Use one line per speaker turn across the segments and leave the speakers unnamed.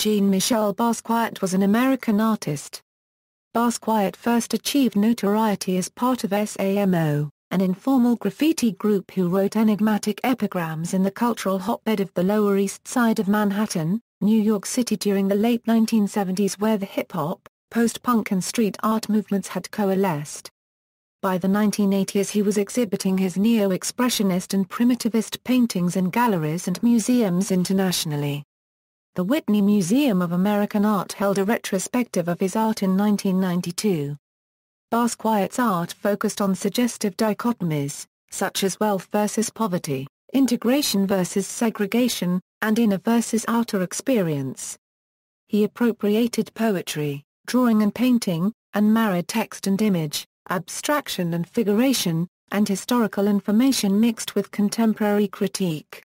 Jean-Michel Basquiat was an American artist. Basquiat first achieved notoriety as part of SAMO, an informal graffiti group who wrote enigmatic epigrams in the cultural hotbed of the Lower East Side of Manhattan, New York City during the late 1970s, where the hip-hop, post-punk and street art movements had coalesced. By the 1980s he was exhibiting his Neo-expressionist and Primitivist paintings in galleries and museums internationally. The Whitney Museum of American Art held a retrospective of his art in 1992. Basquiat's art focused on suggestive dichotomies, such as wealth versus poverty, integration versus segregation, and inner versus outer experience. He appropriated poetry, drawing and painting, and married text and image, abstraction and figuration, and historical information mixed with contemporary critique.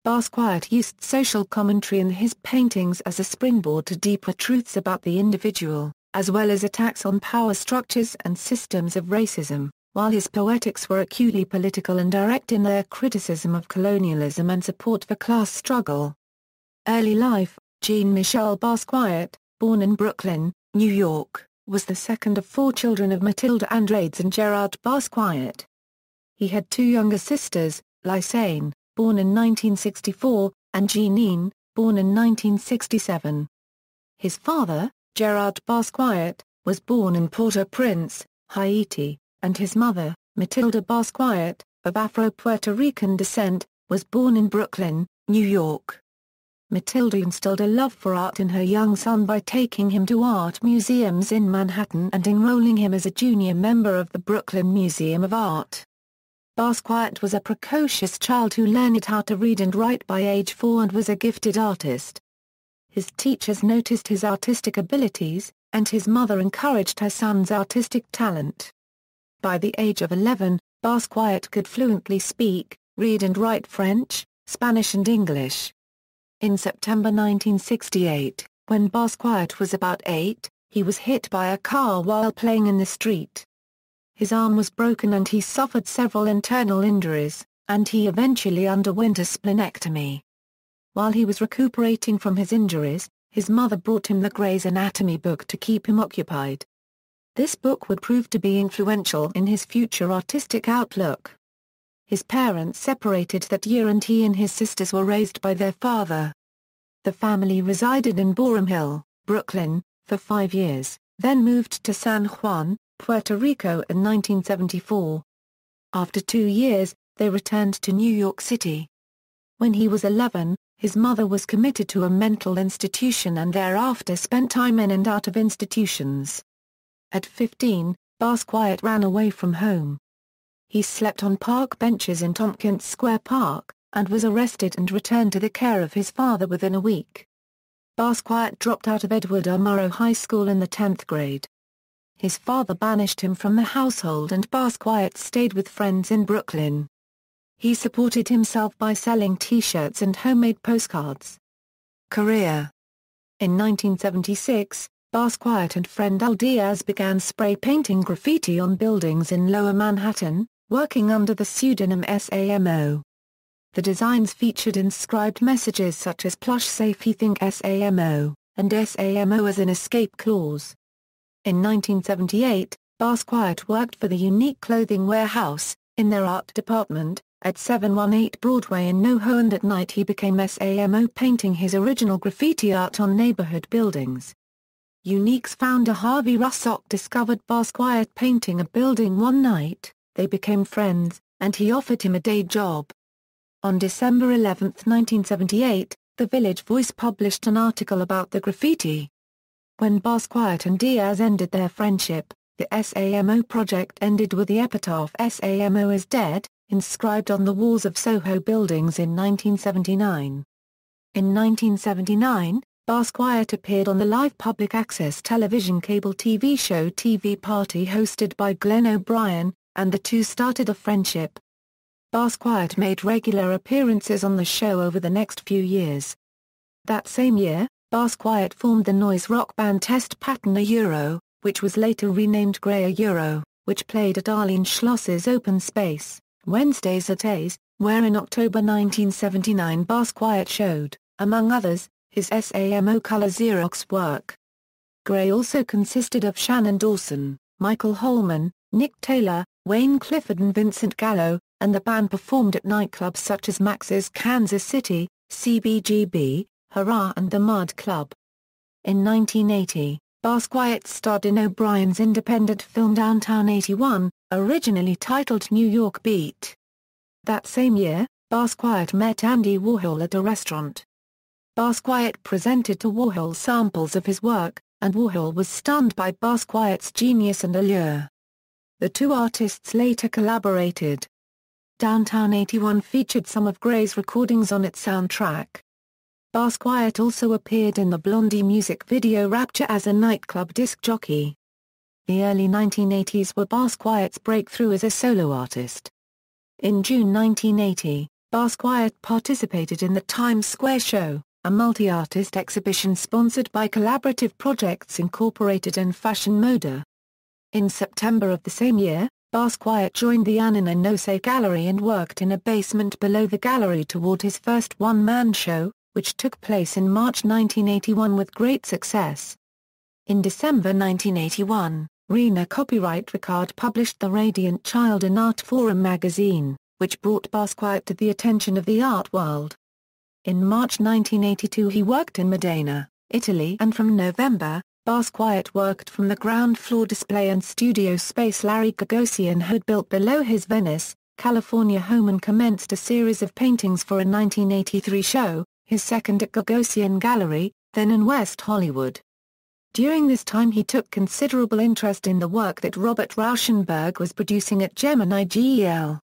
Basquiat used social commentary in his paintings as a springboard to deeper truths about the individual, as well as attacks on power structures and systems of racism, while his poetics were acutely political and direct in their criticism of colonialism and support for class struggle. Early life: Jean-Michel Basquiat, born in Brooklyn, New York, was the second of four children of Mathilde Andrades and Gerard Basquiat. He had two younger sisters, Lysane, born in 1964, and Jeanine, born in 1967. His father, Gerard Basquiat, was born in Port-au-Prince, Haiti, and his mother, Mathilde Basquiat, of Afro-Puerto Rican descent, was born in Brooklyn, New York. Mathilde instilled a love for art in her young son by taking him to art museums in Manhattan and enrolling him as a junior member of the Brooklyn Museum of Art. Basquiat was a precocious child who learned how to read and write by age 4 and was a gifted artist. His teachers noticed his artistic abilities, and his mother encouraged her son's artistic talent. By the age of 11, Basquiat could fluently speak, read and write French, Spanish and English. In September 1968, when Basquiat was about 8, he was hit by a car while playing in the street. His arm was broken and he suffered several internal injuries, and he eventually underwent a splenectomy. While he was recuperating from his injuries, his mother brought him the Gray's Anatomy book to keep him occupied. This book would prove to be influential in his future artistic outlook. His parents separated that year and he and his sisters were raised by their father. The family resided in Boerum Hill, Brooklyn, for 5 years, then moved to San Juan, Puerto Rico in 1974. After 2 years, they returned to New York City. When he was 11, his mother was committed to a mental institution and thereafter spent time in and out of institutions. At 15, Basquiat ran away from home. He slept on park benches in Tompkins Square Park, and was arrested and returned to the care of his father within a week. Basquiat dropped out of Edward R. Murrow High School in the 10th grade. His father banished him from the household and Basquiat stayed with friends in Brooklyn. He supported himself by selling T-shirts and homemade postcards. Career. In 1976, Basquiat and friend Al Diaz began spray painting graffiti on buildings in Lower Manhattan, working under the pseudonym SAMO. The designs featured inscribed messages such as "Plush Safe He Think SAMO," and SAMO as an escape clause. In 1978, Basquiat worked for the Unique Clothing Warehouse, in their art department, at 718 Broadway in NoHo, and at night he became SAMO painting his original graffiti art on neighborhood buildings. Unique's founder Harvey Russock discovered Basquiat painting a building one night, they became friends, and he offered him a day job. On December 11, 1978, The Village Voice published an article about the graffiti. When Basquiat and Diaz ended their friendship, the SAMO project ended with the epitaph "SAMO is dead," inscribed on the walls of Soho buildings in 1979. In 1979, Basquiat appeared on the live public access television cable TV show TV Party hosted by Glenn O'Brien, and the two started a friendship. Basquiat made regular appearances on the show over the next few years. That same year, Basquiat formed the noise rock band Test Pattern Euro, which was later renamed Grey Euro, which played at Arlene Schloss's Open Space, Wednesdays at A's, where in October 1979 Basquiat showed, among others, his SAMO color Xerox work. Gray also consisted of Shannon Dawson, Michael Holman, Nick Taylor, Wayne Clifford and Vincent Gallo, and the band performed at nightclubs such as Max's Kansas City, CBGB, Hurrah and the Mud Club. In 1980, Basquiat starred in O'Brien's independent film Downtown 81, originally titled New York Beat. That same year, Basquiat met Andy Warhol at a restaurant. Basquiat presented to Warhol samples of his work, and Warhol was stunned by Basquiat's genius and allure. The two artists later collaborated. Downtown 81 featured some of Gray's recordings on its soundtrack. Basquiat also appeared in the Blondie music video Rapture as a nightclub disc jockey. The early 1980s were Basquiat's breakthrough as a solo artist. In June 1980, Basquiat participated in the Times Square Show, a multi-artist exhibition sponsored by Collaborative Projects Incorporated and Fashion Moda. In September of the same year, Basquiat joined the Anina Nosei Gallery and worked in a basement below the gallery toward his first one-man show, which took place in March 1981 with great success. In December 1981, Rena Copyright Ricard published The Radiant Child in Art Forum magazine, which brought Basquiat to the attention of the art world. In March 1982 he worked in Modena, Italy, and from November, Basquiat worked from the ground floor display and studio space Larry Gagosian had built below his Venice, California home and commenced a series of paintings for a 1983 show, his second at Gagosian Gallery, then in West Hollywood. During this time he took considerable interest in the work that Robert Rauschenberg was producing at Gemini GEL.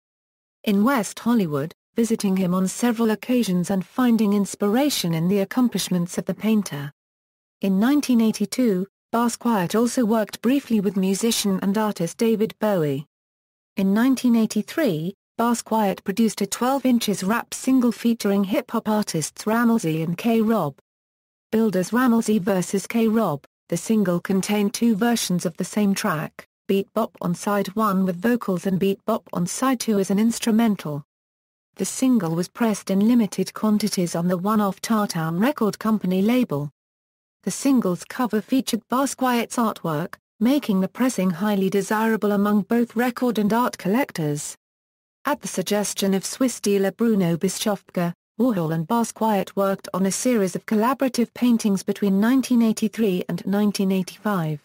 In West Hollywood, visiting him on several occasions and finding inspiration in the accomplishments of the painter. In 1982, Basquiat also worked briefly with musician and artist David Bowie. In 1983, Basquiat produced a 12" rap single featuring hip-hop artists Rammellzee and K-Rob. Billed as Rammellzee vs. K-Rob, the single contained two versions of the same track, Beat Bop on Side 1 with vocals and Beat Bop on Side 2 as an instrumental. The single was pressed in limited quantities on the one-off Tartown Record Company label. The single's cover featured Basquiat's artwork, making the pressing highly desirable among both record and art collectors. At the suggestion of Swiss dealer Bruno Bischofberger, Warhol and Basquiat worked on a series of collaborative paintings between 1983 and 1985.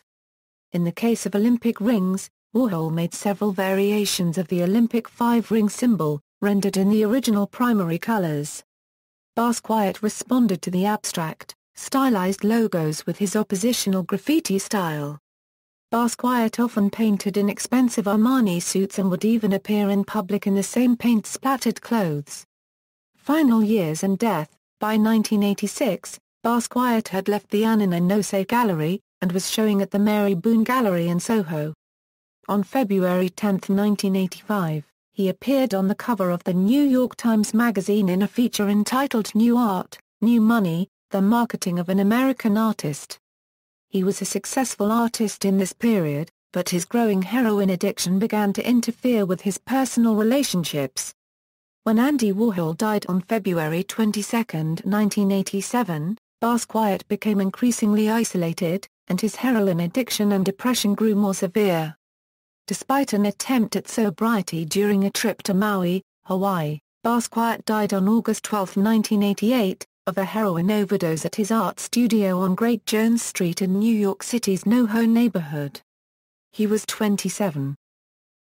In the case of Olympic rings, Warhol made several variations of the Olympic 5-ring symbol, rendered in the original primary colors. Basquiat responded to the abstract, stylized logos with his oppositional graffiti style. Basquiat often painted inexpensive Armani suits and would even appear in public in the same paint-splattered clothes. Final years and death. By 1986, Basquiat had left the Anina Nosei Gallery, and was showing at the Mary Boone Gallery in Soho. On February 10, 1985, he appeared on the cover of the New York Times Magazine in a feature entitled New Art, New Money, The Marketing of an American Artist. He was a successful artist in this period, but his growing heroin addiction began to interfere with his personal relationships. When Andy Warhol died on February 22, 1987, Basquiat became increasingly isolated, and his heroin addiction and depression grew more severe. Despite an attempt at sobriety during a trip to Maui, Hawaii, Basquiat died on August 12, 1988, of a heroin overdose at his art studio on Great Jones Street in New York City's NoHo neighborhood. He was 27.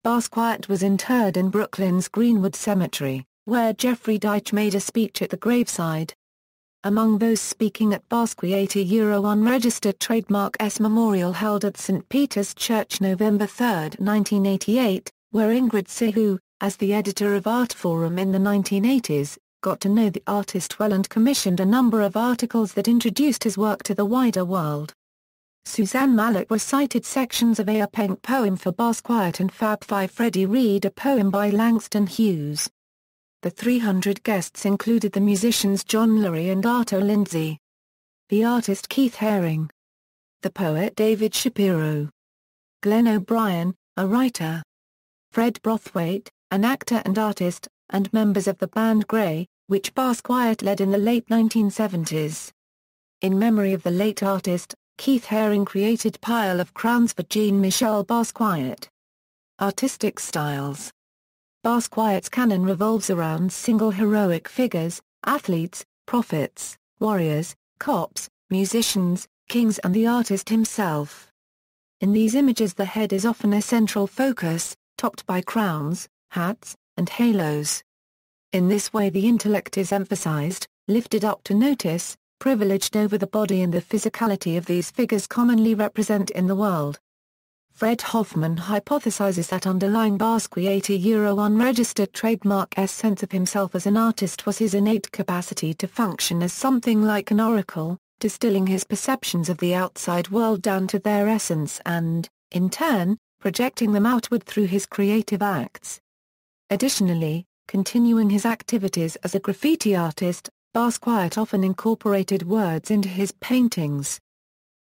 Basquiat was interred in Brooklyn's Greenwood Cemetery, where Jeffrey Deitch made a speech at the graveside. Among those speaking at Basquiat unregistered trademark S memorial held at St. Peter's Church November 3, 1988, where Ingrid Sehu, as the editor of Art Forum in the 1980s, got to know the artist well and commissioned a number of articles that introduced his work to the wider world. Suzanne Malik recited sections of a Penck poem for Basquiat and Fab Five Freddie read a poem by Langston Hughes. The 300 guests included the musicians John Lurie and Arto Lindsay, the artist Keith Haring, the poet David Shapiro, Glenn O'Brien, a writer, Fred Brathwaite, an actor and artist, and members of the band Grey, which Basquiat led in the late 1970s. in memory of the late artist, Keith Haring created pile of crowns for Jean-Michel Basquiat. Artistic styles. Basquiat's canon revolves around single heroic figures, athletes, prophets, warriors, cops, musicians, kings and the artist himself. In these images the head is often a central focus, topped by crowns, hats, and halos. In this way the intellect is emphasized, lifted up to notice, privileged over the body and the physicality of these figures commonly represent in the world. Fred Hoffman hypothesizes that underlying Basquiat's unregistered trademark's sense of himself as an artist was his innate capacity to function as something like an oracle, distilling his perceptions of the outside world down to their essence and, in turn, projecting them outward through his creative acts. Additionally, continuing his activities as a graffiti artist, Basquiat often incorporated words into his paintings.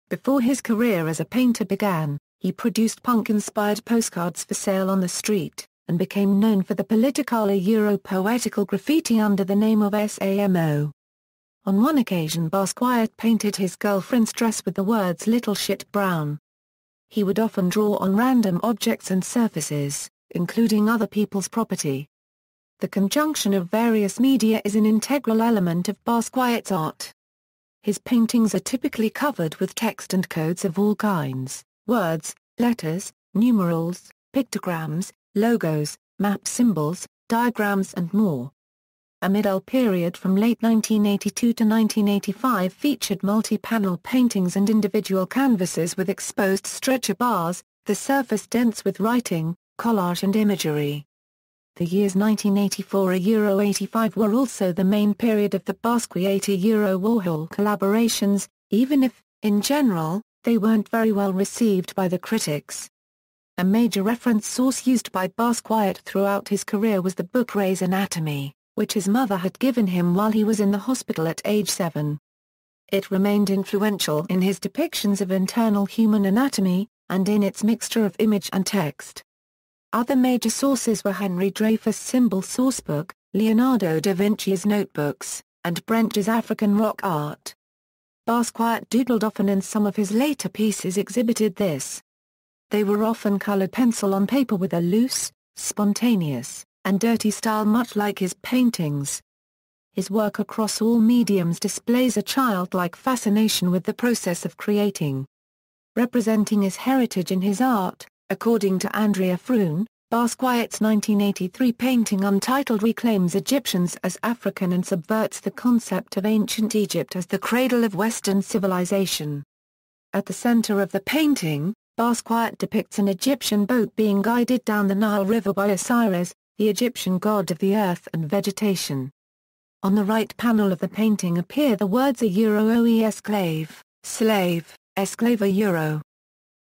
Before his career as a painter began, he produced punk-inspired postcards for sale on the street, and became known for the political-poetical graffiti under the name of SAMO. On one occasion Basquiat painted his girlfriend's dress with the words "Little Shit Brown." He would often draw on random objects and surfaces, including other people's property. The conjunction of various media is an integral element of Basquiat's art. His paintings are typically covered with text and codes of all kinds: words, letters, numerals, pictograms, logos, map symbols, diagrams and more. A middle period from late 1982 to 1985 featured multi-panel paintings and individual canvases with exposed stretcher bars, the surface dense with writing, collage and imagery. The years 1984–85 were also the main period of the Basquiat–Warhol collaborations, even if, in general, they weren't very well received by the critics. A major reference source used by Basquiat throughout his career was the book Gray's Anatomy, which his mother had given him while he was in the hospital at age 7. It remained influential in his depictions of internal human anatomy, and in its mixture of image and text. Other major sources were Henry Dreyfuss' Symbol Sourcebook, Leonardo da Vinci's notebooks, and Brent's African rock art. Basquiat doodled often and some of his later pieces exhibited this. They were often colored pencil on paper with a loose, spontaneous, and dirty style much like his paintings. His work across all mediums displays a childlike fascination with the process of creating. Representing his heritage in his art, according to Andrea Froon, Basquiat's 1983 painting Untitled reclaims Egyptians as African and subverts the concept of ancient Egypt as the cradle of Western civilization. At the center of the painting, Basquiat depicts an Egyptian boat being guided down the Nile River by Osiris, the Egyptian god of the earth and vegetation. On the right panel of the painting appear the words esclave, slave, esclava euro.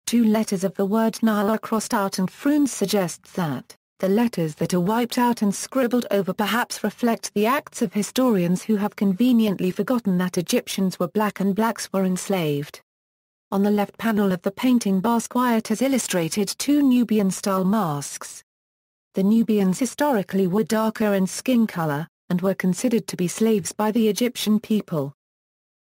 Two letters of the word Nile are crossed out and Froon suggests that the letters that are wiped out and scribbled over perhaps reflect the acts of historians who have conveniently forgotten that Egyptians were black and blacks were enslaved. On the left panel of the painting Basquiat has illustrated two Nubian-style masks. The Nubians historically were darker in skin color, and were considered to be slaves by the Egyptian people.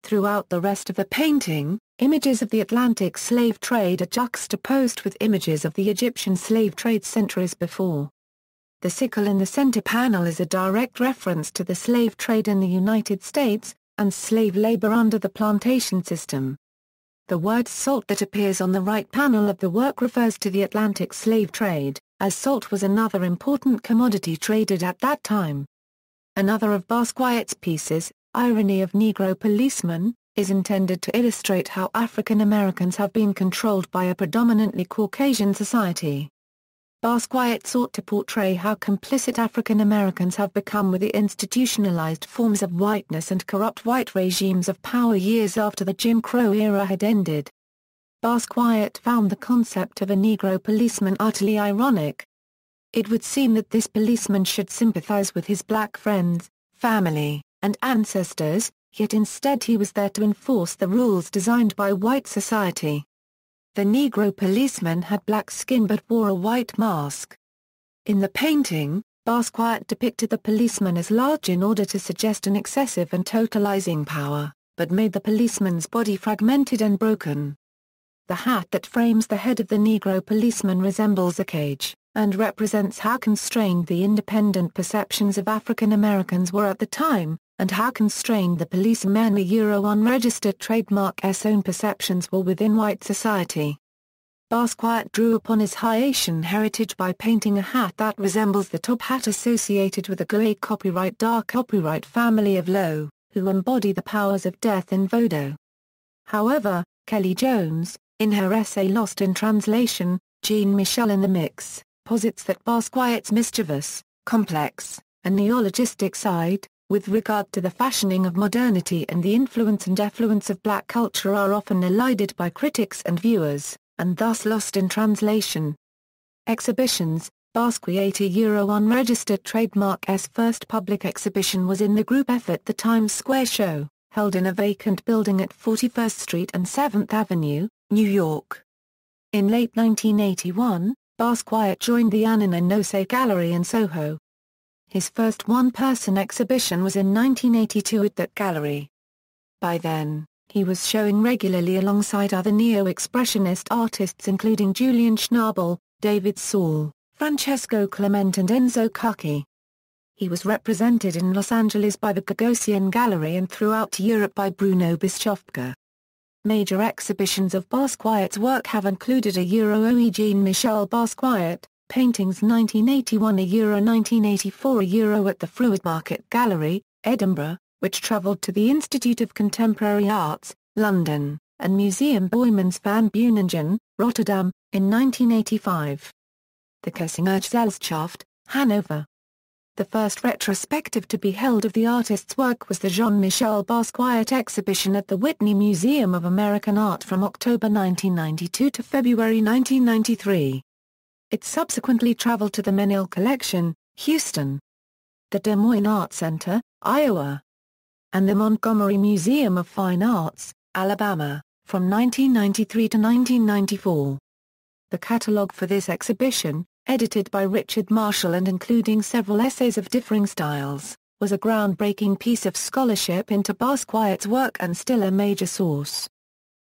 Throughout the rest of the painting, images of the Atlantic slave trade are juxtaposed with images of the Egyptian slave trade centuries before. The sickle in the center panel is a direct reference to the slave trade in the United States, and slave labor under the plantation system. The word salt that appears on the right panel of the work refers to the Atlantic slave trade, as salt was another important commodity traded at that time. Another of Basquiat's pieces, Irony of Negro Policeman, is intended to illustrate how African Americans have been controlled by a predominantly Caucasian society. Basquiat sought to portray how complicit African Americans have become with the institutionalized forms of whiteness and corrupt white regimes of power years after the Jim Crow era had ended. Basquiat found the concept of a Negro policeman utterly ironic. It would seem that this policeman should sympathize with his black friends, family, and ancestors, yet instead he was there to enforce the rules designed by white society. The Negro policeman had black skin but wore a white mask. In the painting, Basquiat depicted the policeman as large in order to suggest an excessive and totalizing power, but made the policeman's body fragmented and broken. The hat that frames the head of the Negro policeman resembles a cage, and represents how constrained the independent perceptions of African Americans were at the time, and how constrained the policeman's unregistered trademark's own perceptions were within white society. Basquiat drew upon his Haitian heritage by painting a hat that resembles the top hat associated with the Gray dark copyright family of Lo, who embody the powers of death in Vodou. However, Kelly Jones, in her essay Lost in Translation, Jean-Michel in the Mix, posits that Basquiat's mischievous, complex, and neologistic side, with regard to the fashioning of modernity and the influence and effluence of black culture are often elided by critics and viewers, and thus lost in translation. Exhibitions. Basquiat's unregistered trademark's first public exhibition was in the group effort The Times Square Show, held in a vacant building at 41st Street and 7th Avenue, New York. In late 1981, Basquiat joined the Anna Nosé Gallery in Soho. His first one-person exhibition was in 1982 at that gallery. By then, he was showing regularly alongside other neo-expressionist artists including Julian Schnabel, David Saul, Francesco Clemente and Enzo Cucchi. He was represented in Los Angeles by the Gagosian Gallery and throughout Europe by Bruno Bischofka. Major exhibitions of Basquiat's work have included a Euro Jean-Michel Basquiat, paintings 1981, a Euro 1984, a Euro at the Fruit Market Gallery, Edinburgh, which travelled to the Institute of Contemporary Arts, London, and Museum Boijmans van Beuningen, Rotterdam, in 1985. The Kessinger-Gesellschaft, Hanover. The first retrospective to be held of the artist's work was the Jean-Michel Basquiat exhibition at the Whitney Museum of American Art from October 1992 to February 1993. It subsequently traveled to the Menil Collection, Houston, the Des Moines Art Center, Iowa, and the Montgomery Museum of Fine Arts, Alabama, from 1993 to 1994. The catalog for this exhibition, edited by Richard Marshall and including several essays of differing styles, was a groundbreaking piece of scholarship into Basquiat's work and still a major source.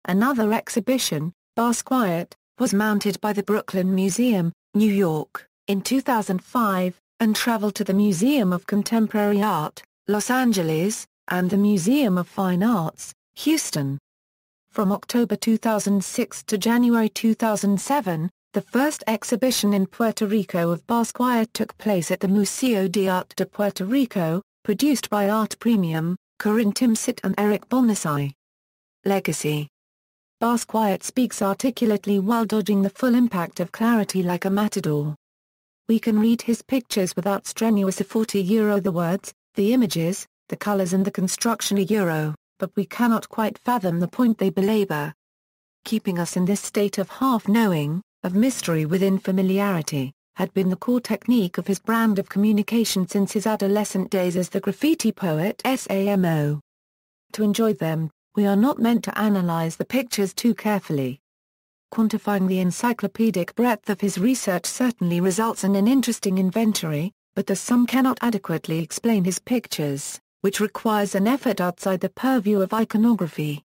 Another exhibition, Basquiat, was mounted by the Brooklyn Museum, New York, in 2005, and traveled to the Museum of Contemporary Art, Los Angeles, and the Museum of Fine Arts, Houston. From October 2006 to January 2007, the first exhibition in Puerto Rico of Basquiat took place at the Museo de Arte de Puerto Rico, produced by Art Premium, Corinne Timsit and Eric Bonassi. Legacy. Basquiat speaks articulately while dodging the full impact of clarity like a matador. We can read his pictures without strenuous effort, the words, the images, the colors and the construction, but we cannot quite fathom the point they belabor. Keeping us in this state of half-knowing, of mystery within familiarity, had been the core technique of his brand of communication since his adolescent days as the graffiti poet SAMO. To enjoy them, we are not meant to analyze the pictures too carefully. Quantifying the encyclopedic breadth of his research certainly results in an interesting inventory, but the sum cannot adequately explain his pictures, which requires an effort outside the purview of iconography.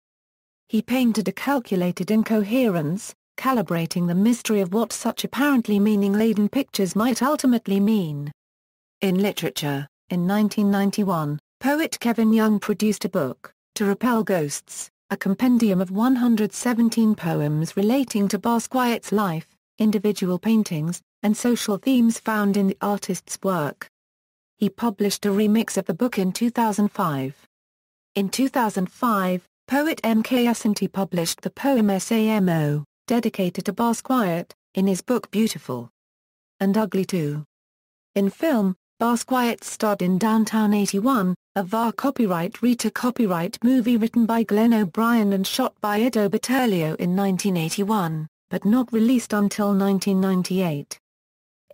He painted a calculated incoherence, calibrating the mystery of what such apparently meaning-laden pictures might ultimately mean. In literature, in 1991, poet Kevin Young produced a book, To Repel Ghosts, a compendium of 117 poems relating to Basquiat's life, individual paintings, and social themes found in the artist's work. He published a remix of the book in 2005. In 2005, poet M.K. Asante published the poem SAMO, dedicated to Basquiat, in his book Beautiful and Ugly Too. In film, Basquiat starred in Downtown 81, a VAR copyright Rita copyright movie written by Glenn O'Brien and shot by Edo Bertoglio in 1981, but not released until 1998.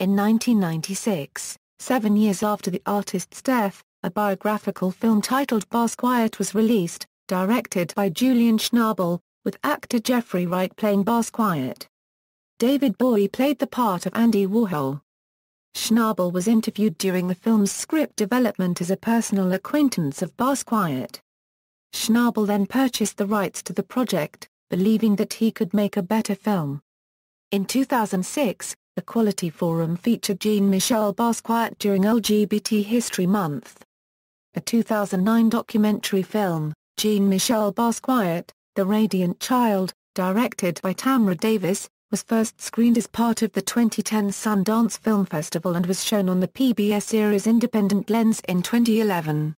In 1996, 7 years after the artist's death, a biographical film titled Basquiat was released, directed by Julian Schnabel, with actor Jeffrey Wright playing Basquiat. David Bowie played the part of Andy Warhol. Schnabel was interviewed during the film's script development as a personal acquaintance of Basquiat. Schnabel then purchased the rights to the project, believing that he could make a better film. In 2006, the Quality Forum featured Jean-Michel Basquiat during LGBT History Month. A 2009 documentary film, Jean-Michel Basquiat, The Radiant Child, directed by Tamra Davis, was first screened as part of the 2010 Sundance Film Festival and was shown on the PBS series Independent Lens in 2011.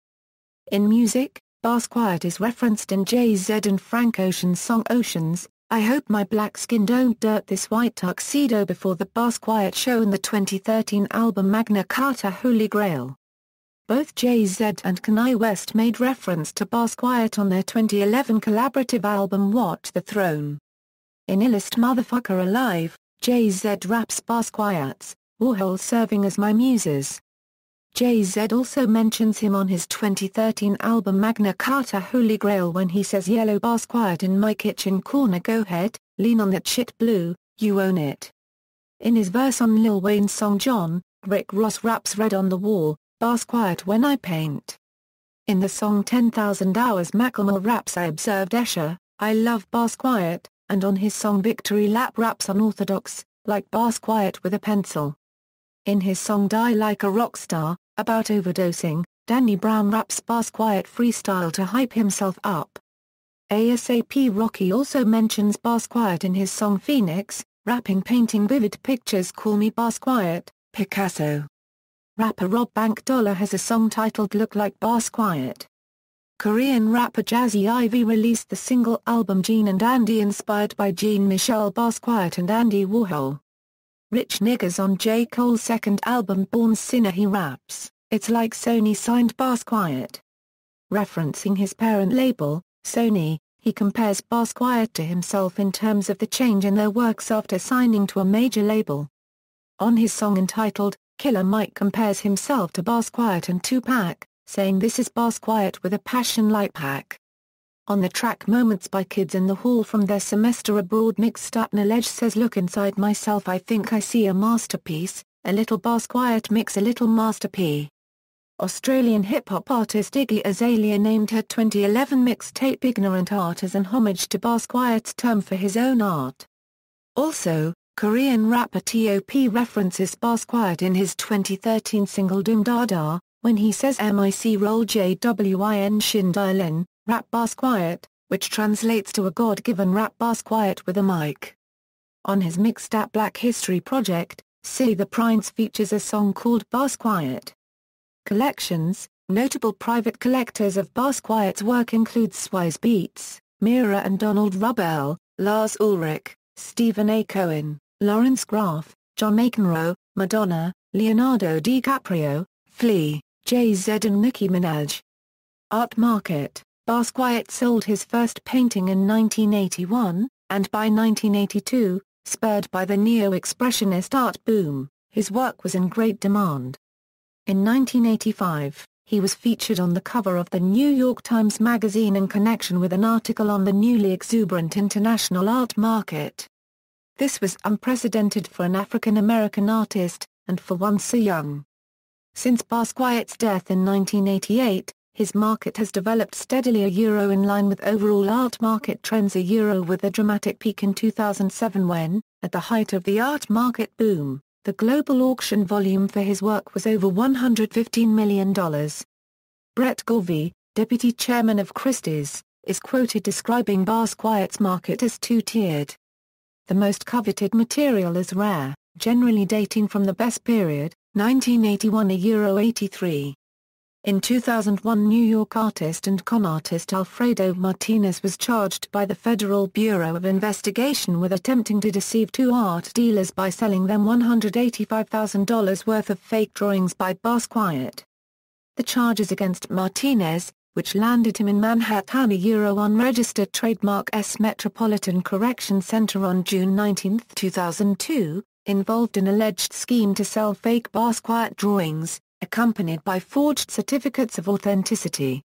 In music, Basquiat is referenced in Jay-Z and Frank Ocean's song Oceans, I Hope My Black Skin Don't Dirt This White Tuxedo before the Basquiat Show and the 2013 album Magna Carta Holy Grail. Both Jay-Z and Kanye West made reference to Basquiat on their 2011 collaborative album Watch the Throne. In Illest Motherfucker Alive, Jay-Z raps Basquiat's Warhol serving as my muses. Jay-Z also mentions him on his 2013 album Magna Carta Holy Grail when he says Yellow Basquiat in my kitchen corner go ahead, lean on that shit blue, you own it. In his verse on Lil Wayne's song John, Rick Ross raps Red on the Wall, Basquiat when I paint. In the song 10,000 Hours Macklemore raps I observed Escher, I love Basquiat, and on his song Victory Lap raps Unorthodox, like Basquiat with a pencil. In his song Die Like a Rockstar, about overdosing, Danny Brown raps Basquiat freestyle to hype himself up. ASAP Rocky also mentions Basquiat in his song Phoenix, rapping painting vivid pictures call me Basquiat, Picasso. Rapper Rob Bank Dollar has a song titled Look Like Basquiat. Korean rapper Jazzy Ivy released the single album Gene and Andy inspired by Jean-Michel Basquiat and Andy Warhol. Rich Niggas on J. Cole's second album Born Sinner he raps, it's like Sony signed Basquiat. Referencing his parent label, Sony, he compares Basquiat to himself in terms of the change in their works after signing to a major label. On his song entitled, Killer Mike compares himself to Basquiat and Tupac, saying this is Basquiat with a passion like Pac. On the track Moments by Kids in the Hall from their semester abroad mix Stutner Ledge says look inside myself I think I see a masterpiece, a little Basquiat mix a little Master P. Australian hip-hop artist Iggy Azalea named her 2011 mixtape Ignorant Art as an homage to Basquiat's term for his own art. Also, Korean rapper T.O.P. references Basquiat in his 2013 single Doom Dada, when he says MIC roll JWIN Shin Dialin, rap Basquiat, which translates to a God-given rap Basquiat with a mic. On his mixtape Black History Project, Silly the Prince features a song called Basquiat. Collections. Notable private collectors of Basquiat's work include Swizz Beatz, Mira and Donald Rubel, Lars Ulrich, Stephen A. Cohen, Lawrence Graff, John McEnroe, Madonna, Leonardo DiCaprio, Flea, Jay-Z and Nicki Minaj. Art Market. Basquiat sold his first painting in 1981, and by 1982, spurred by the Neo-expressionist art boom, his work was in great demand. In 1985, he was featured on the cover of the New York Times Magazine in connection with an article on the newly exuberant international art market. This was unprecedented for an African-American artist, and for one so young. Since Basquiat's death in 1988, his market has developed steadily in line with overall art market trends with a dramatic peak in 2007 when, at the height of the art market boom, the global auction volume for his work was over $115 million. Brett Garvey, deputy chairman of Christie's, is quoted describing Basquiat's market as two-tiered. The most coveted material is rare, generally dating from the best period, 1981 83. In 2001 New York artist and con artist Alfredo Martinez was charged by the Federal Bureau of Investigation with attempting to deceive two art dealers by selling them $185,000 worth of fake drawings by Basquiat. The charges against Martinez, which landed him in Manhattan unregistered trademark S Metropolitan Correction Center on June 19, 2002, involved an alleged scheme to sell fake Basquiat drawings, accompanied by forged certificates of authenticity.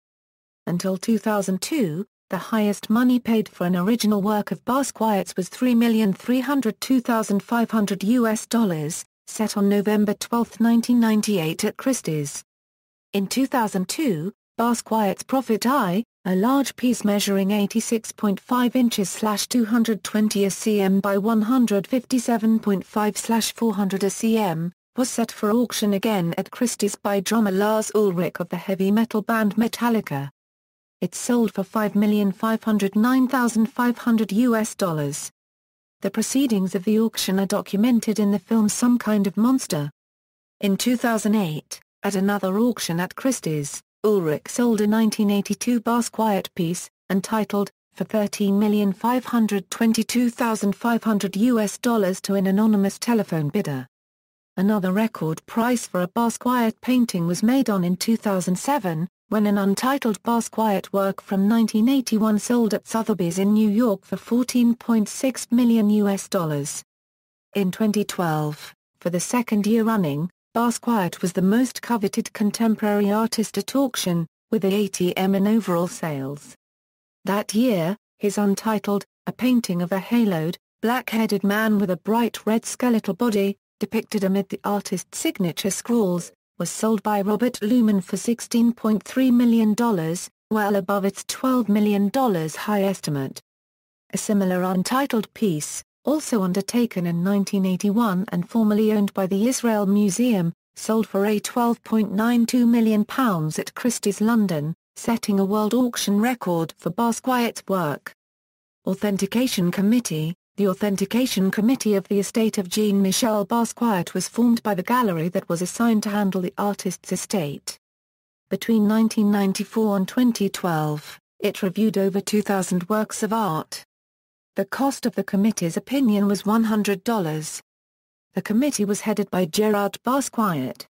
Until 2002, the highest money paid for an original work of Basquiat's was $3,302,500, set on November 12, 1998 at Christie's. In 2002, Basquiat's Prophet I, A large piece measuring 86.5 inches / 220 cm by 157.5 / 400 cm, was set for auction again at Christie's by drummer Lars Ulrich of the heavy metal band Metallica. It sold for $5,509,500. The proceedings of the auction are documented in the film Some Kind of Monster. In 2008, at another auction at Christie's, Ulrich sold a 1982 Basquiat piece, entitled, for $13,522,500 to an anonymous telephone bidder. Another record price for a Basquiat painting was made in 2007, when an untitled Basquiat work from 1981 sold at Sotheby's in New York for $14.6 million. In 2012, for the second year running, Basquiat was the most coveted contemporary artist at auction, with the ATM in overall sales. That year, his Untitled, a painting of a haloed, black-headed man with a bright red skeletal body, depicted amid the artist's signature scrawls, was sold by Robert Lumen for $16.3 million, well above its $12 million high estimate. A similar untitled piece, also undertaken in 1981 and formerly owned by the Israel Museum, sold for £12.92 million at Christie's London, setting a world auction record for Basquiat's work. Authentication Committee. The Authentication Committee of the estate of Jean-Michel Basquiat was formed by the gallery that was assigned to handle the artist's estate. Between 1994 and 2012, it reviewed over 2,000 works of art. The cost of the committee's opinion was $100. The committee was headed by Gerard Basquiat.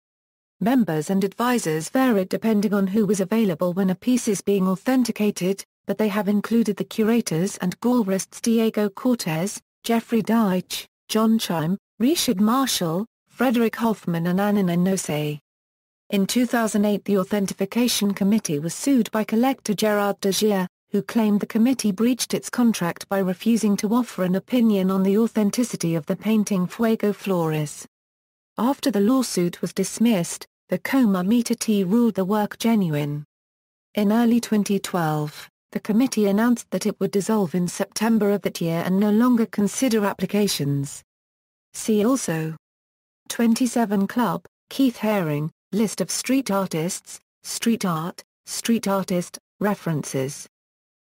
Members and advisors varied depending on who was available when a piece is being authenticated, but they have included the curators and gallerists Diego Cortez, Jeffrey Deitch, John Chime, Richard Marshall, Frederick Hoffman and Anna Nosey. In 2008 the Authentication Committee was sued by collector Gerard Degier, who claimed the committee breached its contract by refusing to offer an opinion on the authenticity of the painting Fuego Flores. After the lawsuit was dismissed, the Comité ruled the work genuine. In early 2012, the committee announced that it would dissolve in September of that year and no longer consider applications. See also 27 Club, Keith Haring, List of street artists, street art, street artist, references.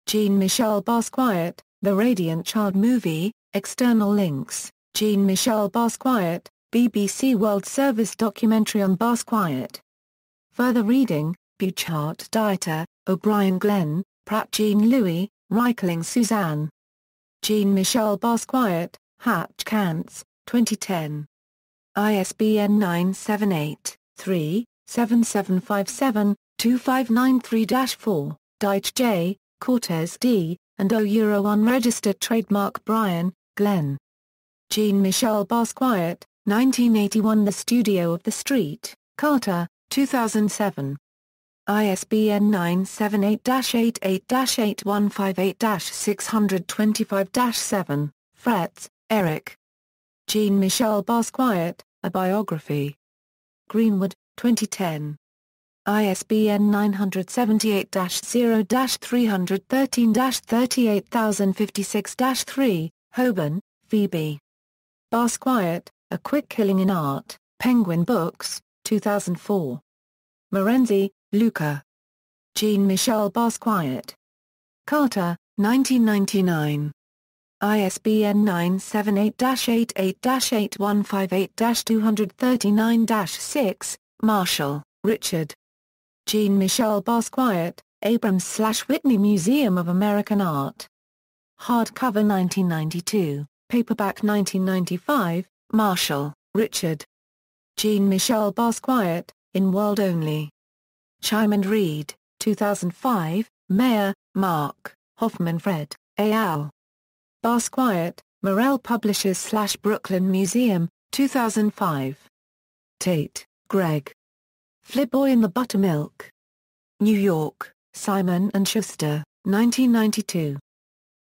Jean-Michel Basquiat, The Radiant Child Movie, external links, Jean-Michel Basquiat, BBC World Service documentary on Basquiat. Further reading, Buchart Dieter, O'Brien Glenn, Pratt Jean-Louis, Reichling Suzanne. Jean-Michel Basquiat, Hatch Cants, 2010. ISBN 978-3-7757-2593-4, Deitch J., Cortez D., and O. Unregistered trademark Bryan, Glenn. Jean-Michel Basquiat, 1981 The Studio of the Street, Carter, 2007. ISBN 978-88-8158-625-7, Fretz, Eric. Jean-Michel Basquiat, A Biography. Greenwood, 2010. ISBN 978-0-313-38056-3, Hoban, Phoebe. Basquiat, A Quick Killing in Art, Penguin Books, 2004. Morenzi, Luca. Jean-Michel Basquiat. Carter, 1999. ISBN 978-88-8158-239-6, Marshall, Richard. Jean-Michel Basquiat, Abrams/Whitney Museum of American Art. Hardcover 1992, paperback 1995, Marshall, Richard. Jean-Michel Basquiat, In World Only. Chime and Reed, 2005, Mayer, Mark, Hoffman Fred, A. al. Basquiat, Morel Publishers/Brooklyn Museum, 2005. Tate, Greg. Flipboy and the Buttermilk. New York, Simon & Schuster, 1992.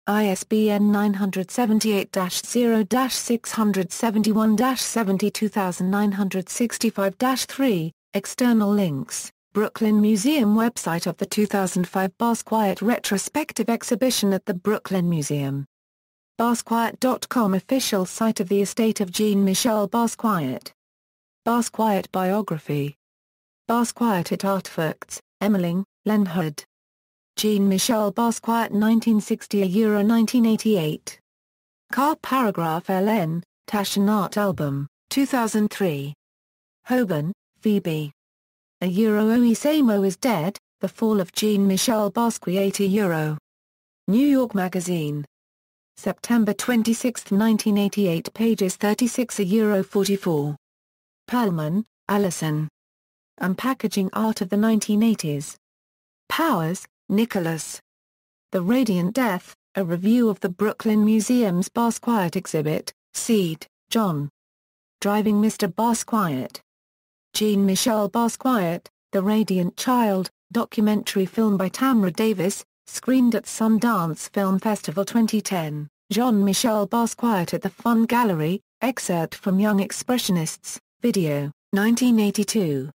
ISBN 978-0-671-72965-3, external links, Brooklyn Museum website of the 2005 Basquiat retrospective exhibition at the Brooklyn Museum. Basquiat.com official site of the estate of Jean-Michel Basquiat. Basquiat biography. Basquiat at Artefacts, Emmeling, Lenhood. Jean-Michel Basquiat 1960–1988. Car paragraph LN, Taschen Art Album, 2003. Hoban, Phoebe. OE SAMO is Dead, The Fall of Jean-Michel Basquiat. New York Magazine. September 26, 1988, pages 36–44. Perlman, Alison. Unpackaging Art of the 1980s. Powers, Nicholas. The Radiant Death, a review of the Brooklyn Museum's Basquiat exhibit, Seed, John. Driving Mr. Basquiat. Jean-Michel Basquiat, The Radiant Child, documentary film by Tamra Davis, screened at Sundance Film Festival 2010. Jean-Michel Basquiat at the Fun Gallery, excerpt from Young Expressionists, video, 1982.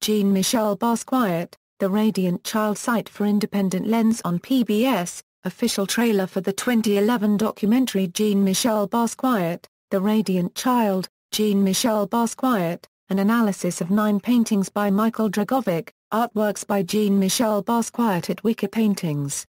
Jean-Michel Basquiat, The Radiant Child site for Independent Lens on PBS, official trailer for the 2011 documentary Jean-Michel Basquiat, The Radiant Child, Jean-Michel Basquiat, an analysis of 9 paintings by Michael Dragovic, artworks by Jean-Michel Basquiat at Wicker Paintings.